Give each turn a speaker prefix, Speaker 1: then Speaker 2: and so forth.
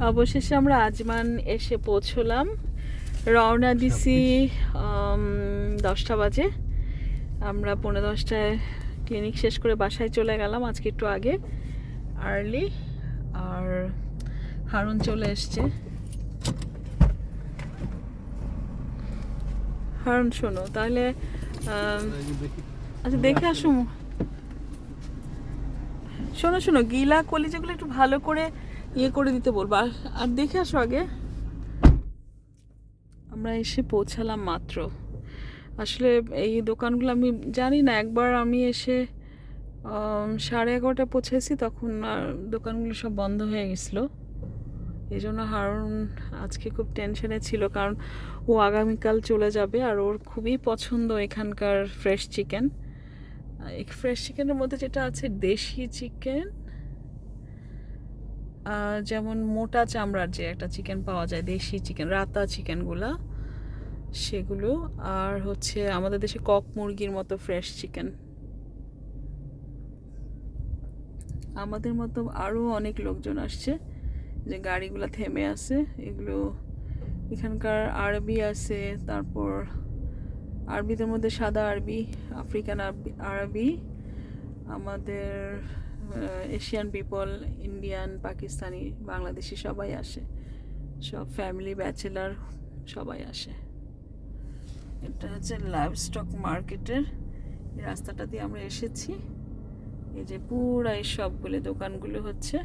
Speaker 1: অবশেষে আমরা আজমান এসে পৌঁছলাম। রওনা দিছি 10টা বাজে। আমরা 10:15টায় ক্লিনিক শেষ করে বাসায় চলে গেলাম আজকে একটু আগে, আর্লি। আর হারুন চলে এসছে। হারুন শোনো তাহলে, আচ্ছা দেখে আসো। শোনো শোনো, গিলা কলিজাগুলো একটু ভালো করে ইয়ে করে দিতে বলবো। আর দেখে আসো আগে। আমরা এসে পৌঁছালাম মাত্র। আসলে এই দোকানগুলো আমি জানি না, একবার আমি এসে 11:30 পৌঁছেছি, তখন আর দোকানগুলো সব বন্ধ হয়ে গেছিলো। এই জন্য হারুন আজকে খুব টেনশনে ছিল, কারণ ও আগামীকাল চলে যাবে। আর ওর খুবই পছন্দ এখানকার ফ্রেশ চিকেন। এই ফ্রেশ চিকেনের মধ্যে যেটা আছে দেশি চিকেন, যেমন মোটা চামড়ার যে একটা চিকেন পাওয়া যায়, দেশি চিকেন, রাতা চিকেনগুলা, সেগুলো। আর হচ্ছে আমাদের দেশে কক মুরগির মতো ফ্রেশ চিকেন। আমাদের মতো আরও অনেক লোকজন আসছে, যে গাড়িগুলো থেমে আছে। এগুলো এখানকার আরবি আছে, তারপর আরবিদের মধ্যে সাদা আরবি, আফ্রিকান আরবি, আমাদের Asian people, Indian, Pakistani, Bangladeshi সবাই আসে। সব ফ্যামিলি, ব্যাচেলার সবাই আসে। এটা হচ্ছে লাইভ স্টক মার্কেটের এই রাস্তাটা দিয়ে আমরা এসেছি। এই যে পুরা এই সবগুলো দোকানগুলো হচ্ছে